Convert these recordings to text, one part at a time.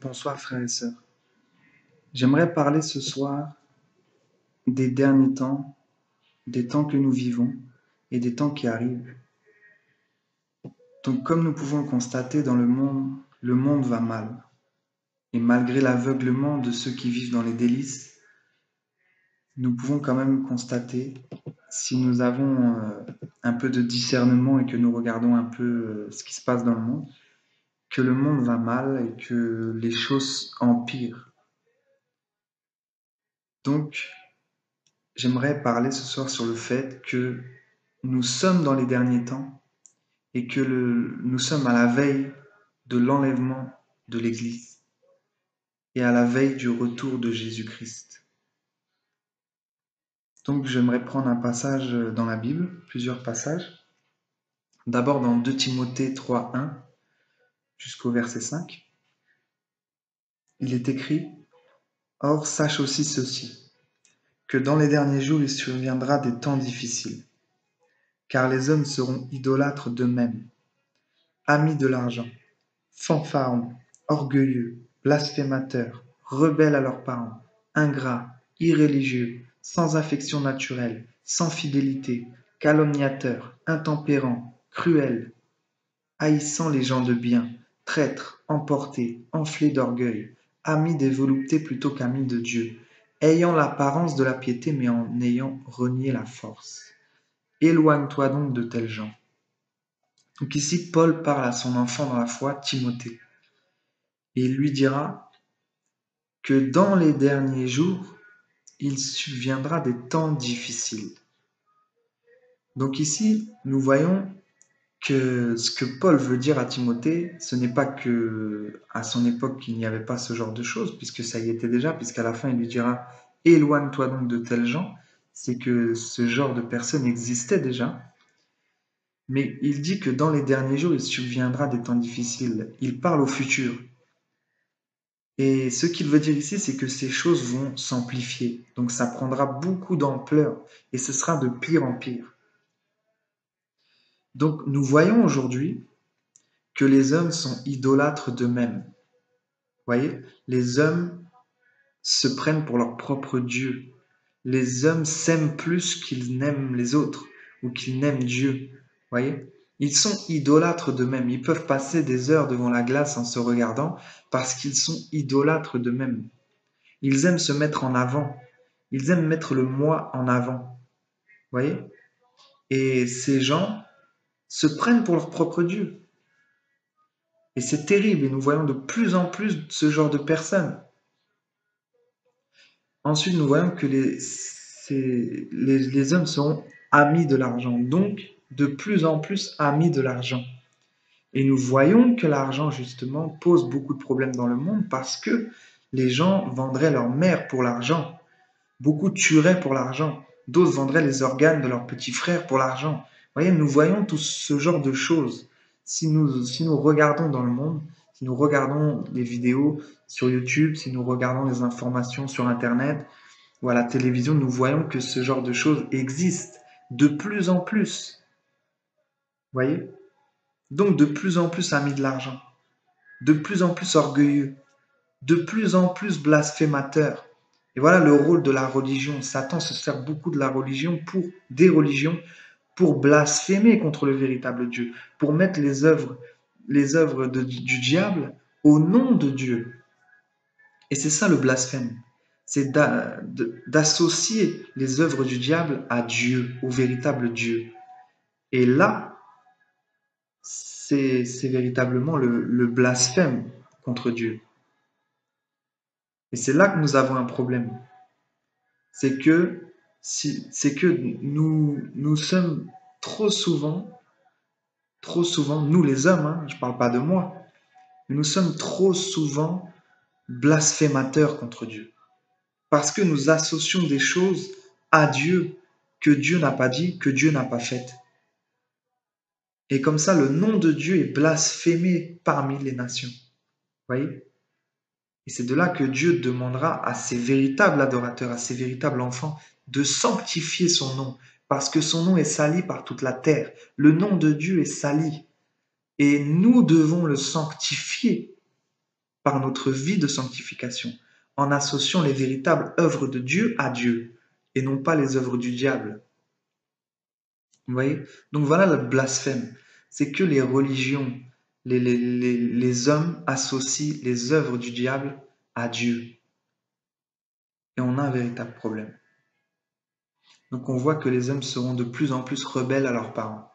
Bonsoir frères et sœurs. J'aimerais parler ce soir des derniers temps, des temps que nous vivons et des temps qui arrivent. Donc comme nous pouvons le constater dans le monde va mal. Et malgré l'aveuglement de ceux qui vivent dans les délices, nous pouvons quand même constater, si nous avons un peu de discernement et que nous regardons un peu ce qui se passe dans le monde, que le monde va mal et que les choses empirent. Donc, j'aimerais parler ce soir sur le fait que nous sommes dans les derniers temps et que nous sommes à la veille de l'enlèvement de l'Église et à la veille du retour de Jésus-Christ. Donc j'aimerais prendre un passage dans la Bible, plusieurs passages. D'abord dans 2 Timothée 3:1 jusqu'au verset 5. Il est écrit: Or sache aussi ceci, que dans les derniers jours il surviendra des temps difficiles, car les hommes seront idolâtres d'eux-mêmes, amis de l'argent, fanfarons, orgueilleux, blasphémateurs, rebelles à leurs parents, ingrats, irréligieux, sans affection naturelle, sans fidélité, calomniateurs, intempérants, cruels, haïssant les gens de bien, traîtres, emportés, enflés d'orgueil, amis des voluptés plutôt qu'amis de Dieu, ayant l'apparence de la piété mais en ayant renié la force. Éloigne-toi donc de tels gens. Donc ici, Paul parle à son enfant dans la foi, Timothée. Et il lui dira que dans les derniers jours, il subviendra des temps difficiles. Donc ici, nous voyons que ce que Paul veut dire à Timothée, ce n'est pas que à son époque il n'y avait pas ce genre de choses, puisque ça y était déjà, puisqu'à la fin il lui dira éloigne-toi donc de tels gens, c'est que ce genre de personnes existait déjà. Mais il dit que dans les derniers jours, il subviendra des temps difficiles. Il parle au futur. Et ce qu'il veut dire ici, c'est que ces choses vont s'amplifier. Donc ça prendra beaucoup d'ampleur et ce sera de pire en pire. Donc nous voyons aujourd'hui que les hommes sont idolâtres d'eux-mêmes. Vous voyez, les hommes se prennent pour leur propre Dieu. Les hommes s'aiment plus qu'ils n'aiment les autres ou qu'ils n'aiment Dieu. Vous voyez, ils sont idolâtres d'eux-mêmes. Ils peuvent passer des heures devant la glace en se regardant parce qu'ils sont idolâtres d'eux-mêmes. Ils aiment se mettre en avant. Ils aiment mettre le moi en avant. Vous voyez? Et ces gens se prennent pour leur propre Dieu. Et c'est terrible. Et nous voyons de plus en plus ce genre de personnes. Ensuite, nous voyons que les hommes seront amis de l'argent. Donc, de plus en plus amis de l'argent. Et nous voyons que l'argent, justement, pose beaucoup de problèmes dans le monde parce que les gens vendraient leur mère pour l'argent. Beaucoup tueraient pour l'argent. D'autres vendraient les organes de leurs petits frères pour l'argent. Vous voyez, nous voyons tout ce genre de choses. Si nous regardons dans le monde, si nous regardons les vidéos sur YouTube, si nous regardons les informations sur Internet ou à la télévision, nous voyons que ce genre de choses existe de plus en plus. Vous voyez? Donc de plus en plus amis de l'argent, de plus en plus orgueilleux, de plus en plus blasphémateurs. Et voilà le rôle de la religion. Satan se sert beaucoup de la religion des religions pour blasphémer contre le véritable Dieu, pour mettre les œuvres du diable au nom de Dieu. Et c'est ça le blasphème. C'est d'associer les œuvres du diable à Dieu, au véritable Dieu. Et là, c'est véritablement le blasphème contre Dieu. Et c'est là que nous avons un problème. C'est que nous sommes trop souvent, nous les hommes, hein, je ne parle pas de moi, mais nous sommes trop souvent blasphémateurs contre Dieu. Parce que nous associons des choses à Dieu que Dieu n'a pas dit, que Dieu n'a pas faites. Et comme ça, le nom de Dieu est blasphémé parmi les nations. Vous voyez? Et c'est de là que Dieu demandera à ses véritables adorateurs, à ses véritables enfants, de sanctifier son nom, parce que son nom est sali par toute la terre. Le nom de Dieu est sali. Et nous devons le sanctifier. par notre vie de sanctification, en associant les véritables œuvres de Dieu à Dieu, et non pas les œuvres du diable. Vous voyez? Donc voilà le blasphème. C'est que les religions, les hommes associent les œuvres du diable à Dieu. Et on a un véritable problème. Donc on voit que les hommes seront de plus en plus rebelles à leurs parents.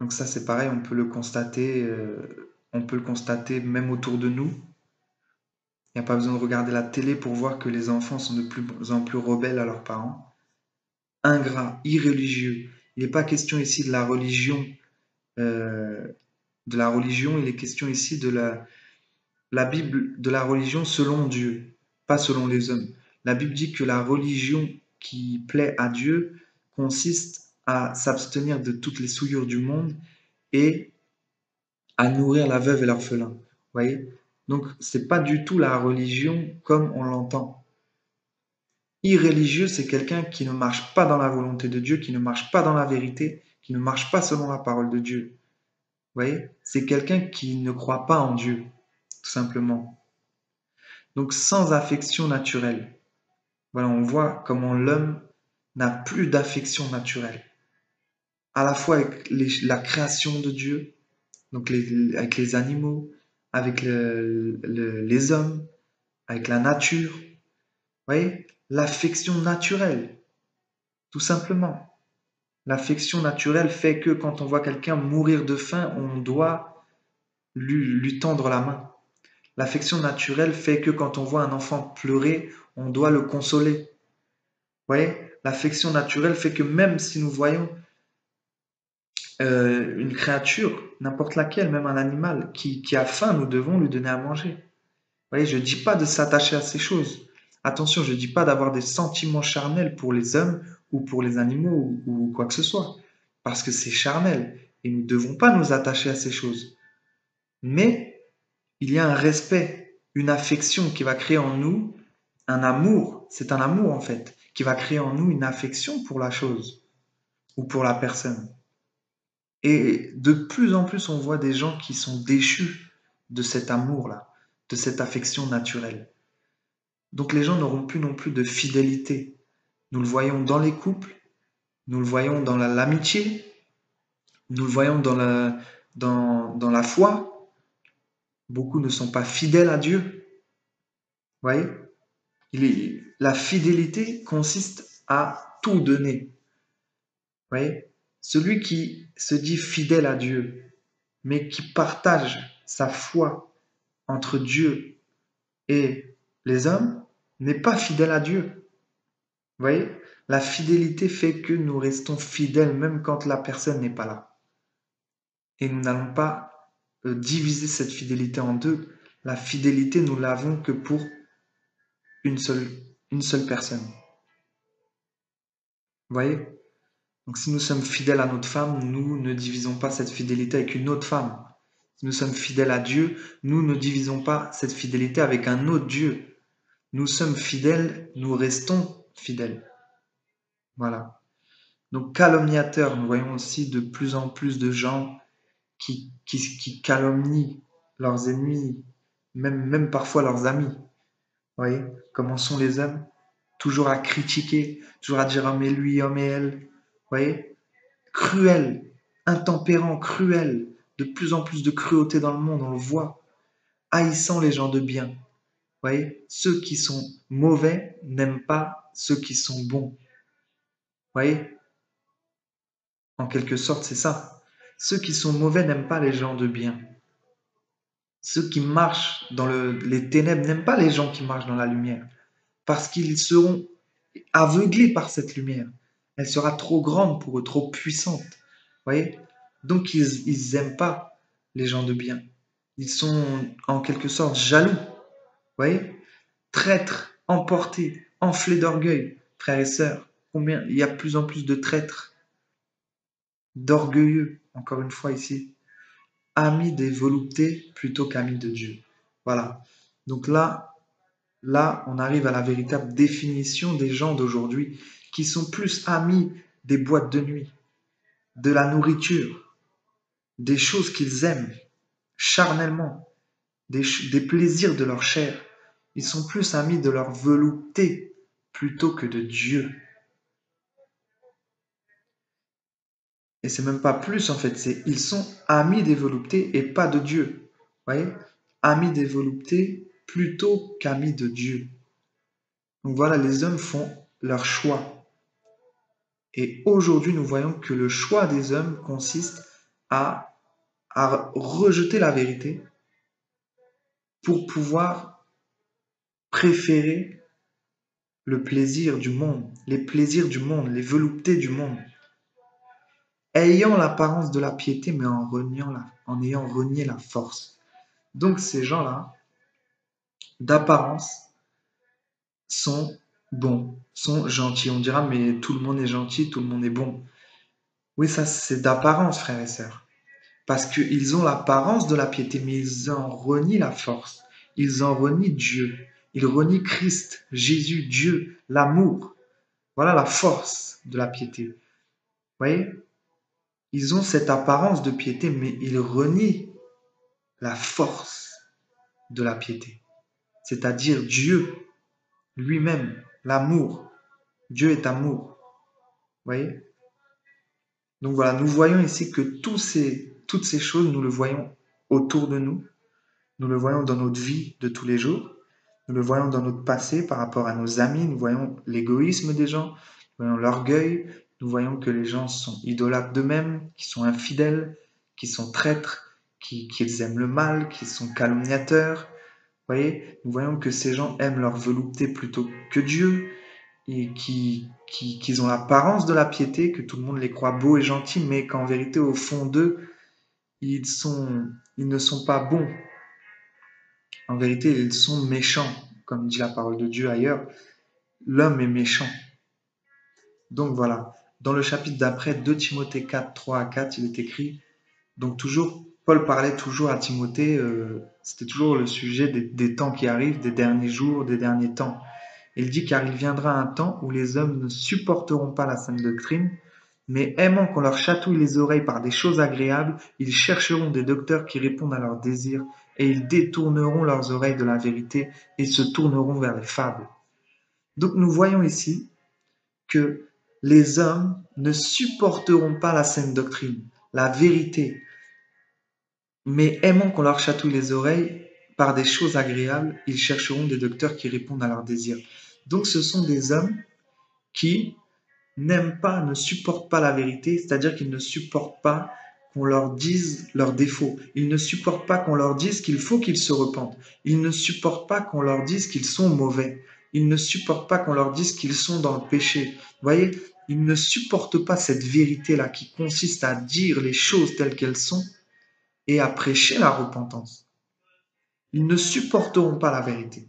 Donc ça c'est pareil, on peut le constater même autour de nous. Il n'y a pas besoin de regarder la télé pour voir que les enfants sont de plus en plus rebelles à leurs parents. Ingrats, irréligieux. Il n'est pas question ici euh, de la religion, il est question ici de la Bible, de la religion selon Dieu, pas selon les hommes. La Bible dit que la religion qui plaît à Dieu consiste à s'abstenir de toutes les souillures du monde et à nourrir la veuve et l'orphelin. Voyez? Donc, c'est pas du tout la religion comme on l'entend. Irréligieux, c'est quelqu'un qui ne marche pas dans la volonté de Dieu, qui ne marche pas dans la vérité, qui ne marche pas selon la parole de Dieu. Vous voyez? C'est quelqu'un qui ne croit pas en Dieu, tout simplement. Donc, sans affection naturelle. Voilà, on voit comment l'homme n'a plus d'affection naturelle. À la fois avec la création de Dieu, donc avec les animaux, avec les hommes, avec la nature. Vous voyez? L'affection naturelle, tout simplement. L'affection naturelle fait que quand on voit quelqu'un mourir de faim, on doit lui tendre la main. L'affection naturelle fait que quand on voit un enfant pleurer, on doit le consoler. Vous voyez? L'affection naturelle fait que même si nous voyons une créature, n'importe laquelle, même un animal, qui a faim, nous devons lui donner à manger. Vous voyez, je ne dis pas de s'attacher à ces choses. Attention, je ne dis pas d'avoir des sentiments charnels pour les hommes ou pour les animaux ou quoi que ce soit, parce que c'est charnel et nous ne devons pas nous attacher à ces choses. Mais il y a un respect, une affection qui va créer en nous un amour, c'est un amour en fait, qui va créer en nous une affection pour la chose ou pour la personne. Et de plus en plus, on voit des gens qui sont déchus de cet amour-là, de cette affection naturelle. Donc les gens n'auront plus non plus de fidélité. Nous le voyons dans les couples, nous le voyons dans l'amitié, nous le voyons dans la foi. Beaucoup ne sont pas fidèles à Dieu. Vous voyez? La fidélité consiste à tout donner. Vous voyez? Celui qui se dit fidèle à Dieu, mais qui partage sa foi entre Dieu et les hommes, n'est pas fidèle à Dieu. Vous voyez? La fidélité fait que nous restons fidèles même quand la personne n'est pas là. Et nous n'allons pas diviser cette fidélité en deux. La fidélité, nous l'avons que pour une seule personne. Vous voyez? Donc si nous sommes fidèles à notre femme, nous ne divisons pas cette fidélité avec une autre femme. Si nous sommes fidèles à Dieu, nous ne divisons pas cette fidélité avec un autre Dieu. Nous sommes fidèles, nous restons fidèles. Voilà. Donc calomniateurs, nous voyons aussi de plus en plus de gens qui calomnient leurs ennemis, même parfois leurs amis. Vous voyez, comment sont les hommes? Toujours à critiquer, toujours à dire oh mais lui, oh mais elle. Vous voyez? Cruel, intempérant, cruel. De plus en plus de cruauté dans le monde, on le voit. Haïssant les gens de bien. Vous voyez? Ceux qui sont mauvais n'aiment pas ceux qui sont bons. Vous voyez? En quelque sorte, c'est ça. Ceux qui sont mauvais n'aiment pas les gens de bien. Ceux qui marchent dans les ténèbres n'aiment pas les gens qui marchent dans la lumière, parce qu'ils seront aveuglés par cette lumière. Elle sera trop grande pour eux, trop puissante. Voyez? Donc ils n'aiment pas les gens de bien. Ils sont en quelque sorte jaloux. Voyez? Traîtres, emportés, enflés d'orgueil. Frères et sœurs, combien il y a de plus en plus de traîtres, d'orgueilleux, encore une fois ici, amis des voluptés plutôt qu'amis de Dieu. Voilà. Donc là, on arrive à la véritable définition des gens d'aujourd'hui qui sont plus amis des boîtes de nuit, de la nourriture, des choses qu'ils aiment charnellement, des plaisirs de leur chair. Ils sont plus amis de leur volupté plutôt que de Dieu. Et c'est même pas plus en fait, c'est ils sont amis des voluptés et pas de Dieu. Vous voyez? Amis des voluptés plutôt qu'amis de Dieu. Donc voilà, les hommes font leur choix. Et aujourd'hui, nous voyons que le choix des hommes consiste à, à rejeter la vérité pour pouvoir préférer le plaisir du monde, les plaisirs du monde, les voluptés du monde, ayant l'apparence de la piété, mais en ayant renié la force. Donc ces gens-là, d'apparence, sont bons, sont gentils. On dira, mais tout le monde est gentil, tout le monde est bon. Oui, ça c'est d'apparence, frères et sœurs. Parce qu'ils ont l'apparence de la piété, mais ils en renient la force. Ils en renient Dieu. Ils renient Christ, Jésus, Dieu, l'amour. Voilà la force de la piété. Vous voyez? Ils ont cette apparence de piété, mais ils renient la force de la piété. C'est-à-dire Dieu lui-même, l'amour. Dieu est amour. Vous voyez? Donc voilà, nous voyons ici que toutes ces choses, nous le voyons autour de nous. Nous le voyons dans notre vie de tous les jours. Nous le voyons dans notre passé par rapport à nos amis. Nous voyons l'égoïsme des gens. Nous voyons l'orgueil. Nous voyons que les gens sont idolâtres d'eux-mêmes, qui sont infidèles, qui sont traîtres, qu'ils aiment le mal, qui sont calomniateurs. Vous voyez, nous voyons que ces gens aiment leur volupté plutôt que Dieu et qu'ils ont l'apparence de la piété, que tout le monde les croit beaux et gentils, mais qu'en vérité, au fond d'eux, ils ne sont pas bons. En vérité, ils sont méchants, comme dit la parole de Dieu ailleurs. L'homme est méchant. Donc voilà, dans le chapitre d'après, 2 Timothée 4, 3 à 4, il est écrit, donc toujours, Paul parlait toujours à Timothée, c'était toujours le sujet des temps qui arrivent, des derniers jours, des derniers temps. Il dit, car il viendra un temps où les hommes ne supporteront pas la saine doctrine, mais aimant qu'on leur chatouille les oreilles par des choses agréables, ils chercheront des docteurs qui répondent à leurs désirs, et ils détourneront leurs oreilles de la vérité et se tourneront vers les fables. Donc nous voyons ici que les hommes ne supporteront pas la saine doctrine, la vérité, mais aimant qu'on leur chatouille les oreilles par des choses agréables, ils chercheront des docteurs qui répondent à leurs désirs. Donc ce sont des hommes qui n'aiment pas, ne supportent pas la vérité, c'est-à-dire qu'ils ne supportent pas qu'on leur dise leurs défauts. Ils ne supportent pas qu'on leur dise qu'il faut qu'ils se repentent. Ils ne supportent pas qu'on leur dise qu'ils sont mauvais. Ils ne supportent pas qu'on leur dise qu'ils sont dans le péché. Vous voyez, ils ne supportent pas cette vérité-là qui consiste à dire les choses telles qu'elles sont et à prêcher la repentance. Ils ne supporteront pas la vérité.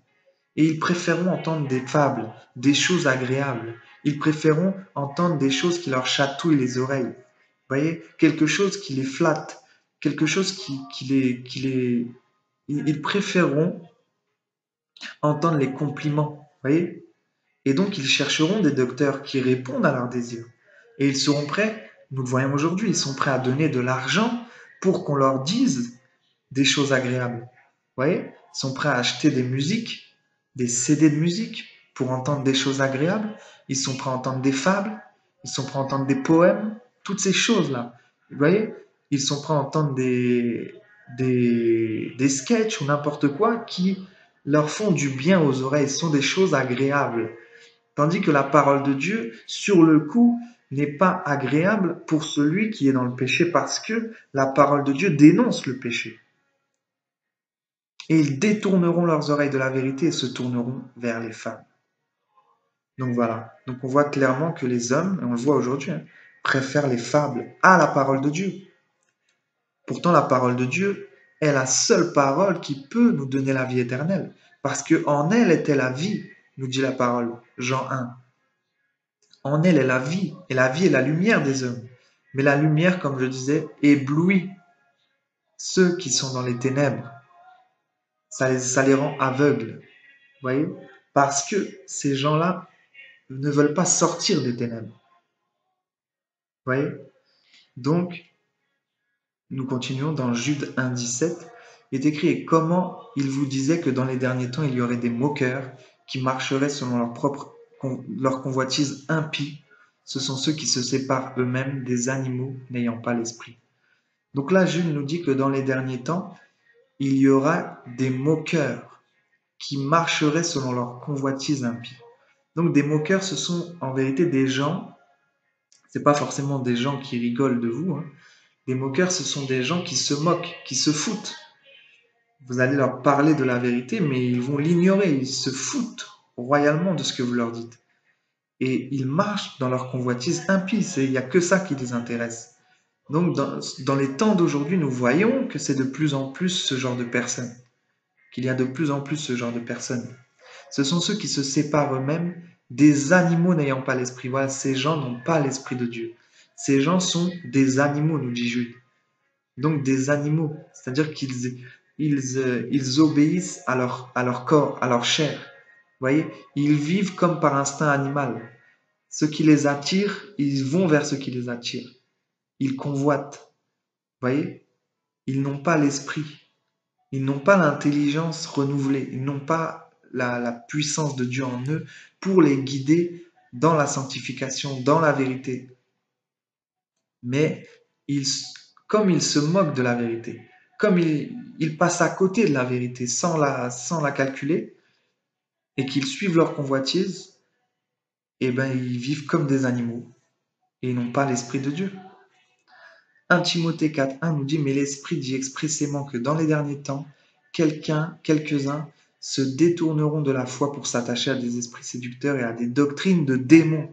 Et ils préféreront entendre des fables, des choses agréables. Ils préféreront entendre des choses qui leur chatouillent les oreilles. Vous voyez, quelque chose qui les flatte, quelque chose Ils préféreront entendre les compliments. Vous voyez? Et donc, ils chercheront des docteurs qui répondent à leurs désirs. Et ils seront prêts, nous le voyons aujourd'hui, ils sont prêts à donner de l'argent pour qu'on leur dise des choses agréables. Vous voyez? Ils sont prêts à acheter des musiques, des CD de musique pour entendre des choses agréables. Ils sont prêts à entendre des fables. Ils sont prêts à entendre des poèmes. Toutes ces choses-là. Vous voyez? Ils sont prêts à entendre des sketchs ou n'importe quoi qui leur font du bien aux oreilles. Ce sont des choses agréables. Tandis que la parole de Dieu, sur le coup, n'est pas agréable pour celui qui est dans le péché parce que la parole de Dieu dénonce le péché. Et ils détourneront leurs oreilles de la vérité et se tourneront vers les femmes. Donc voilà. Donc on voit clairement que les hommes, et on le voit aujourd'hui, préfèrent les fables à la parole de Dieu. Pourtant, la parole de Dieu est la seule parole qui peut nous donner la vie éternelle. Parce qu'en elle était la vie, nous dit la parole, Jean 1. En elle est la vie, et la vie est la lumière des hommes. Mais la lumière, comme je disais, éblouit ceux qui sont dans les ténèbres. Ça les rend aveugles. Vous voyez? Parce que ces gens-là ne veulent pas sortir des ténèbres. Vous voyez? Donc, nous continuons dans Jude 1, 17. Il est écrit, et comment il vous disait que dans les derniers temps, il y aurait des moqueurs qui marcheraient selon leur convoitise impie. Ce sont ceux qui se séparent eux-mêmes des animaux n'ayant pas l'esprit. Donc là, Jules nous dit que dans les derniers temps, il y aura des moqueurs qui marcheraient selon leur convoitise impie. Donc des moqueurs, ce sont en vérité des gens, c'est pas forcément des gens qui rigolent de vous, hein. Des moqueurs, ce sont des gens qui se moquent, qui se foutent. Vous allez leur parler de la vérité, mais ils vont l'ignorer, ils se foutent royalement de ce que vous leur dites. Et ils marchent dans leur convoitise impie, il n'y a que ça qui les intéresse. Donc dans les temps d'aujourd'hui, nous voyons que c'est de plus en plus ce genre de personnes, qu'il y a de plus en plus ce genre de personnes. Ce sont ceux qui se séparent eux-mêmes des animaux n'ayant pas l'esprit. Voilà, ces gens n'ont pas l'esprit de Dieu. Ces gens sont des animaux, nous dit Jude. Donc des animaux, c'est-à-dire qu'ils obéissent à leur corps, à leur chair. Vous voyez, ils vivent comme par instinct animal. Ce qui les attire, ils vont vers ce qui les attire. Ils convoitent. Vous voyez, ils n'ont pas l'esprit. Ils n'ont pas l'intelligence renouvelée. Ils n'ont pas la puissance de Dieu en eux pour les guider dans la sanctification, dans la vérité. Mais comme ils se moquent de la vérité, comme ils passent à côté de la vérité sans la calculer, et qu'ils suivent leur convoitise, eh ben, ils vivent comme des animaux et ils n'ont pas l'esprit de Dieu. 1 Timothée 4.1 nous dit, mais l'Esprit dit expressément que dans les derniers temps, quelques-uns se détourneront de la foi pour s'attacher à des esprits séducteurs et à des doctrines de démons.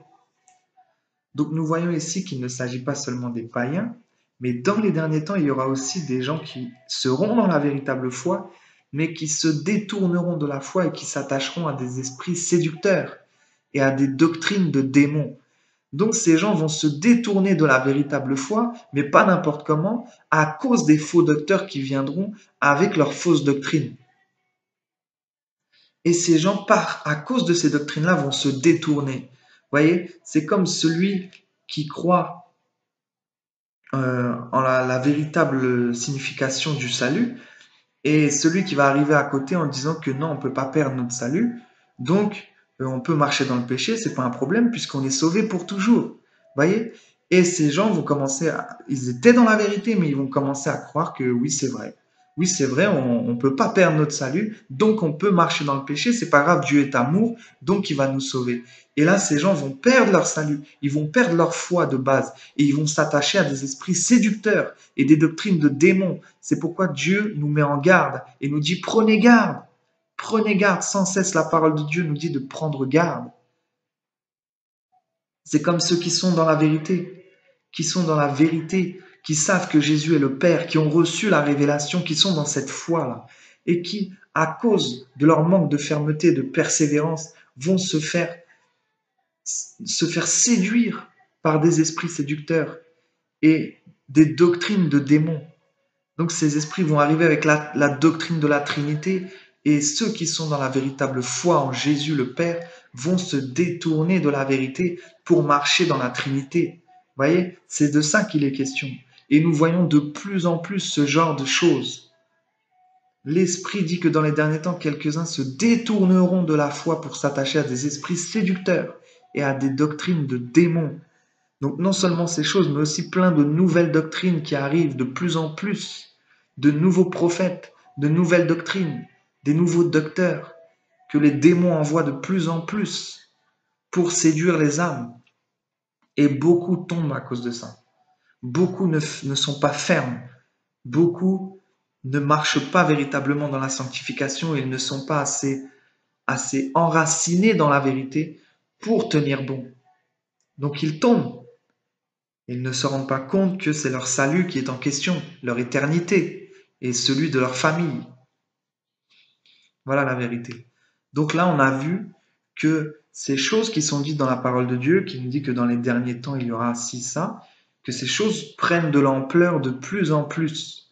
Donc nous voyons ici qu'il ne s'agit pas seulement des païens, mais dans les derniers temps, il y aura aussi des gens qui seront dans la véritable foi, mais qui se détourneront de la foi et qui s'attacheront à des esprits séducteurs et à des doctrines de démons. Donc ces gens vont se détourner de la véritable foi, mais pas n'importe comment, à cause des faux docteurs qui viendront avec leurs fausses doctrines. Et ces gens, à cause de ces doctrines-là, vont se détourner. Vous voyez, c'est comme celui qui croit en la véritable signification du salut, et celui qui va arriver à côté en disant que non, on ne peut pas perdre notre salut, donc on peut marcher dans le péché, c'est pas un problème puisqu'on est sauvé pour toujours. Voyez? Et ces gens vont ils étaient dans la vérité, mais ils vont commencer à croire que oui, c'est vrai. Oui, c'est vrai, on ne peut pas perdre notre salut, donc on peut marcher dans le péché, c'est pas grave, Dieu est amour, donc il va nous sauver. Et là, ces gens vont perdre leur salut, ils vont perdre leur foi de base, et ils vont s'attacher à des esprits séducteurs et des doctrines de démons. C'est pourquoi Dieu nous met en garde et nous dit prenez garde, sans cesse la parole de Dieu nous dit de prendre garde. C'est comme ceux qui sont dans la vérité, qui savent que Jésus est le Père, qui ont reçu la révélation, qui sont dans cette foi-là, et qui, à cause de leur manque de fermeté, de persévérance, vont se faire séduire par des esprits séducteurs et des doctrines de démons. Donc ces esprits vont arriver avec la doctrine de la Trinité, et ceux qui sont dans la véritable foi en Jésus le Père vont se détourner de la vérité pour marcher dans la Trinité. Vous voyez, c'est de ça qu'il est question. Et nous voyons de plus en plus ce genre de choses. L'Esprit dit que dans les derniers temps, quelques-uns se détourneront de la foi pour s'attacher à des esprits séducteurs et à des doctrines de démons. Donc non seulement ces choses, mais aussi plein de nouvelles doctrines qui arrivent de plus en plus, de nouveaux prophètes, de nouvelles doctrines, des nouveaux docteurs que les démons envoient de plus en plus pour séduire les âmes. Et beaucoup tombent à cause de ça. Beaucoup ne sont pas fermes. Beaucoup ne marchent pas véritablement dans la sanctification. Ils ne sont pas assez enracinés dans la vérité pour tenir bon. Donc ils tombent. Ils ne se rendent pas compte que c'est leur salut qui est en question, leur éternité et celui de leur famille. Voilà la vérité. Donc là, on a vu que ces choses qui sont dites dans la parole de Dieu, qui nous dit que dans les derniers temps, il y aura ci, ça, que ces choses prennent de l'ampleur de plus en plus.